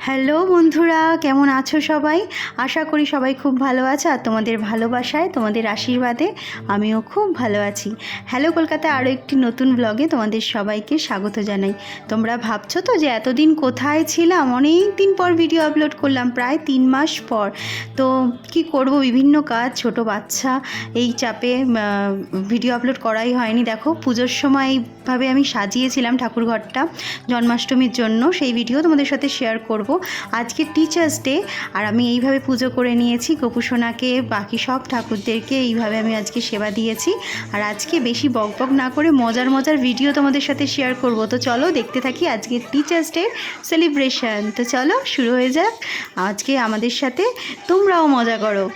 Hello বন্ধুরা, কেমন আছো সবাই? আশা করি সবাই খুব ভালো আছো আর তোমাদের ভালোবাসায়, তোমাদের আশীর্বাদে আমিও খুব ভালো আছি। হ্যালো কলকাতা আরও একটি নতুন ব্লগে তোমাদের সবাইকে স্বাগত জানাই। তোমরা ভাবছো তো যে এতদিন কোথায় ছিলাম? অনেক দিন পর ভিডিও আপলোড করলাম, প্রায় 3 মাস পর। তো কি করব, বিভিন্ন কাজ, ছোট বাচ্চা, এই চাপে ভিডিও আপলোড করাই হয়নি। দেখো পুজোর সময় এইভাবে আমি সাজিয়েছিলাম ঠাকুরঘরটা জন্মাষ্টমীর জন্য, সেই ভিডিও তোমাদের সাথে শেয়ার করব। আজকে টিচার্স ডে আর আমি এইভাবে পুজো করে নিয়েছি। গোপুসোনাকে, বাকি সব ঠাকুরদেরকে এইভাবে আমি আজকে সেবা দিয়েছি। আর আজকে বেশি বকবক না করে মজার মজার ভিডিও তোমাদের সাথে শেয়ার করব। তো চলো দেখতে থাকি আজকে টিচার্স ডে সেলিব্রেশন। তো চলো শুরু হয়ে যাক আজকে আমাদের সাথে, তোমরাও মজা করো।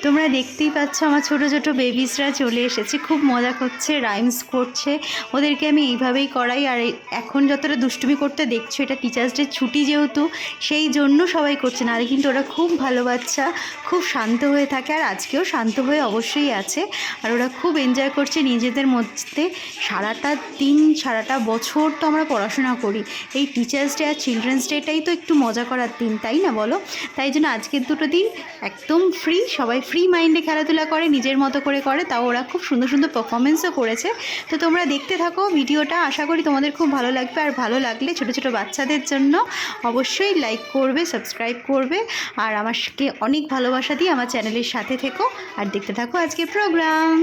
তোমরা দেখতেই পাচ্ছ আমার ছোট ছোট বেবিসরা চলে এসেছে, খুব মজা করছে, রাইমস করছে। ওদেরকে আমি এইভাবেই করাই। আর এখন যতটা দুষ্টুমি করতে দেখছো, এটা টিচার্স ডে ছুটি যেহেতু, সেই জন্য সবাই করছে, নাহলে কিন্তু ওরা খুব ভালো বাচ্চা, খুব শান্ত হয়ে থাকে। আর আজকেও শান্ত হয়ে অবশ্যই আছে। আর ওরা খুব এনজয় করছে নিজেদের মধ্যে। সারাটা দিন, সারাটা বছর তো আমরা পড়াশোনা করি, এই টিচার্স ডে আর চিলড্রেন্স ডেটাই তো একটু মজা করার দিন, তাই না বলো? তাই জন্য আজকের দুটো দিন একদম ফ্রি, সবাই ফ্রি মাইন্ডে খেলাধুলা করে, নিজের মতো করে করে। তাও ওরা খুব সুন্দর সুন্দর পারফরমেন্সও করেছে। তো তোমরা দেখতে থাকো ভিডিওটা, আশা করি তোমাদের খুব ভালো লাগবে। আর ভালো লাগলে ছোটো ছোটো বাচ্চাদের জন্য অবশ্যই লাইক করবে, সাবস্ক্রাইব করবে। আর আমাকে অনেক ভালোবাসা দিয়ে আমার চ্যানেলের সাথে থেকো আর দেখতে থাকো আজকে প্রোগ্রাম।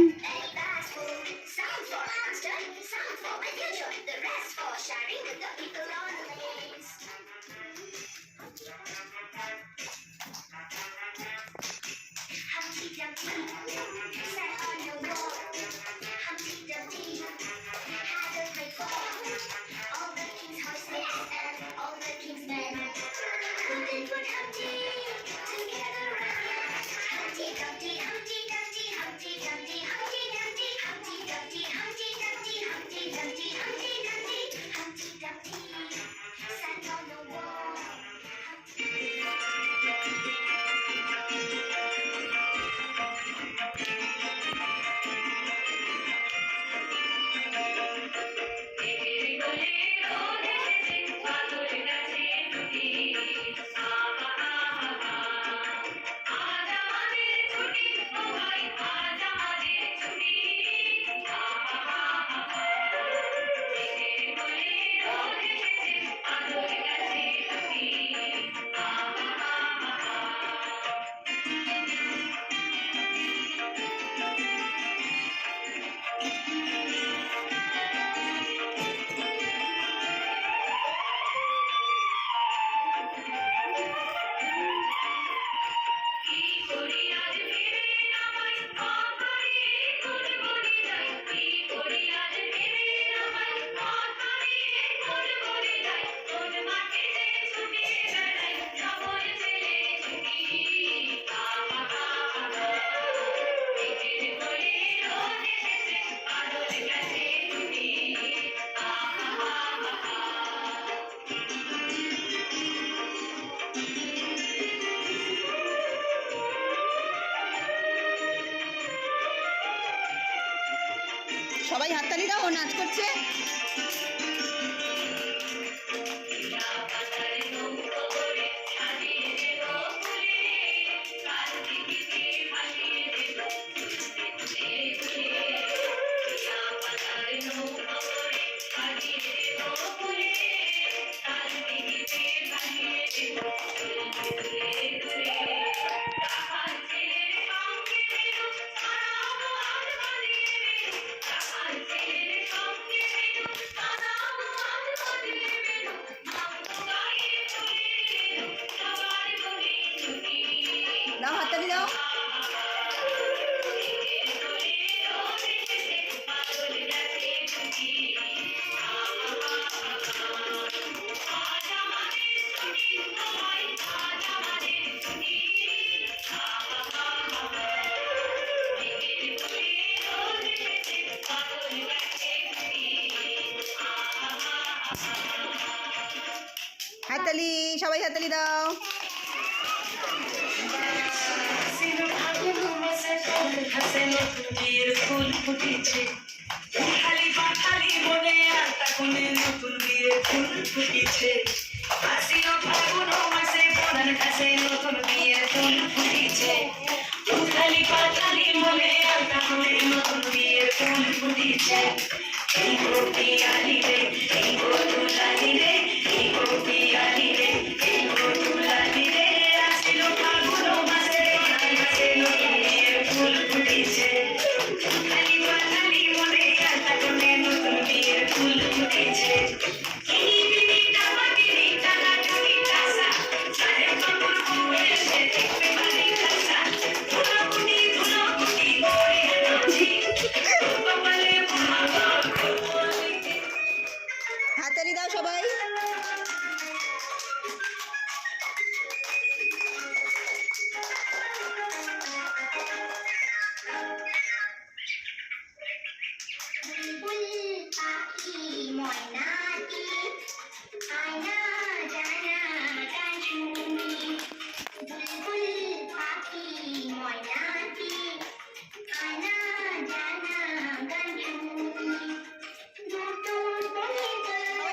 সবাই হাততালি দাও, ও নাচ করছে। দাও হাততালি দাও। হাততালি, সবাই হাততালি দাও। ফুল ফুটেছে খালি পাখালি বনে আর তাকুনে নতুন বিয়ের ফুল ফুটেছে আসিও ফাগুন মাসে কোনার কাছে নতুন বিয়ের ফুল ফুটেছে খালি পাখালি বনে আর তাকুনে নতুন বিয়ের ফুল ফুটেছে এই গোপী আলি রে এই গোতুলালি রে এই গোপী আলি রে এই গোতুলালি রে আসিও ফাগুন মাসে কোনার কাছে নতুন বিয়ের ফুল ফুটেছে খালি পাখালি বনে আর তাকুনে নতুন বিয়ের ফুল ফুটেছে এই বিনিটা মাটিটা লাটুনি কাঁসা সারে কাপড় পরে সে দেখতে পারি কাঁসা ধুলোকুটি করে নাচি কপালে হাততালি দাও সবাই।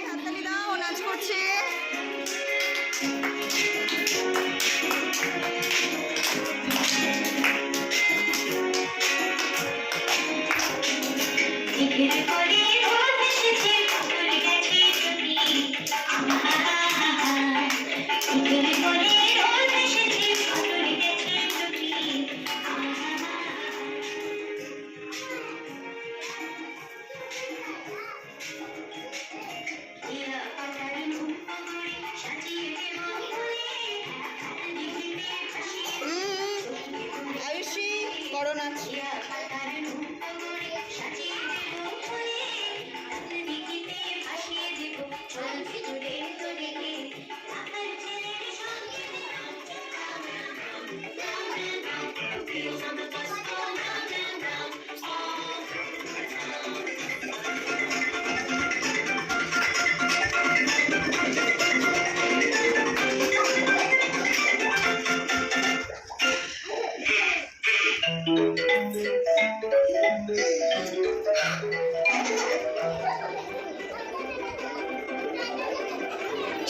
হাততালি দাও, নাচ করছে। আয়ুষী করো নাচ।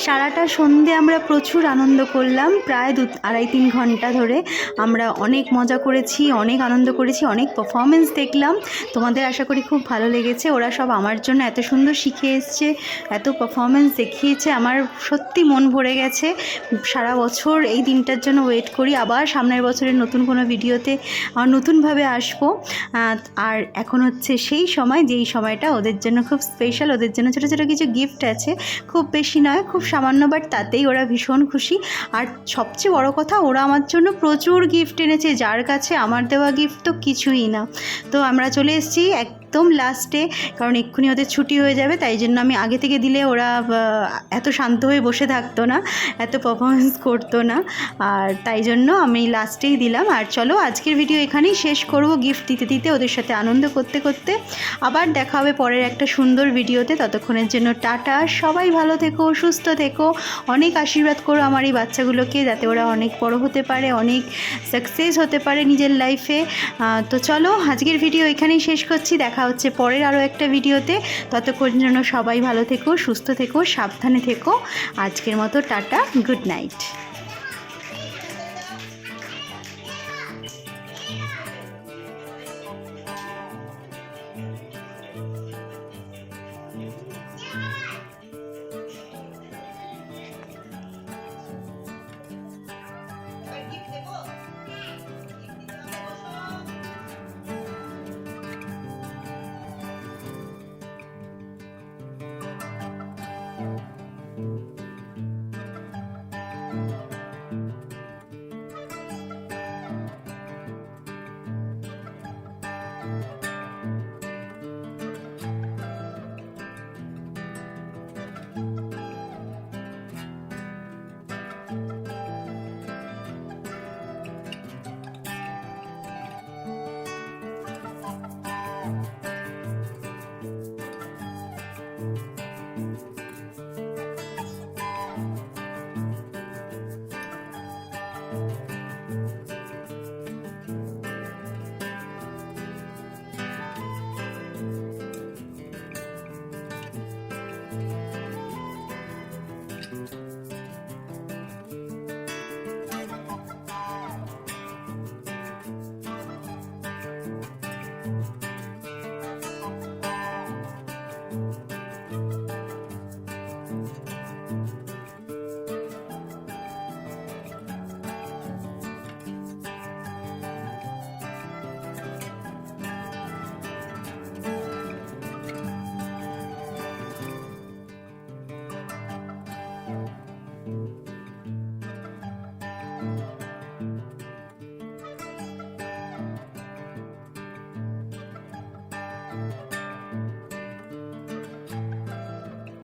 সারাটা সন্ধে আমরা প্রচুর আনন্দ করলাম, প্রায় 2-2.5-3 ঘন্টা ধরে আমরা অনেক মজা করেছি, অনেক আনন্দ করেছি, অনেক পারফরমেন্স দেখলাম। তোমাদের আশা করি খুব ভালো লেগেছে। ওরা সব আমার জন্য এত সুন্দর শিখে এসছে, এত পারফরমেন্স দেখিয়েছে, আমার সত্যি মন ভরে গেছে। সারা বছর এই দিনটার জন্য ওয়েট করি, আবার সামনের বছরের নতুন কোনো ভিডিওতে নতুনভাবে আসবো। আর এখন হচ্ছে সেই সময়, যেই সময়টা ওদের জন্য খুব স্পেশাল। ওদের জন্য ছোটো ছোটো কিছু গিফট আছে, খুব বেশি নয়, খুব সামান্য, বাট তাতেই ওরা ভীষণ খুশি। আর সবচেয়ে বড় কথা, ওরা আমার জন্য প্রচুর গিফট এনেছে, যার কাছে আমার দেওয়া গিফট তো কিছুই না। তো আমরা চলে এসেছি একদম লাস্টে, কারণ এক্ষুনি ওদের ছুটি হয়ে যাবে, তাই জন্য আমি আগে থেকে দিলে ওরা এত শান্ত হয়ে বসে থাকতো না, এত পারফরমেন্স করতো না, আর তাই জন্য আমি লাস্টেই দিলাম। আর চলো আজকের ভিডিও এখানেই শেষ করব, গিফট দিতে দিতে ওদের সাথে আনন্দ করতে করতে। আবার দেখা হবে পরের একটা সুন্দর ভিডিওতে। ততক্ষণের জন্য টাটা, সবাই ভালো থেকো, সুস্থ থেকো, অনেক আশীর্বাদ করো আমার এই বাচ্চাগুলোকে, যাতে ওরা অনেক বড় হতে পারে, অনেক সাকসেস হতে পারে নিজের লাইফে। তো চলো আজকের ভিডিও এখানেই শেষ করছি, দেখা হচ্ছে পরের আরও একটা ভিডিওতে। ততক্ষণ জন্য সবাই ভালো থেকো, সুস্থ থেকো, সাবধানে থেকো। আজকের মতো টাটা, গুড নাইট।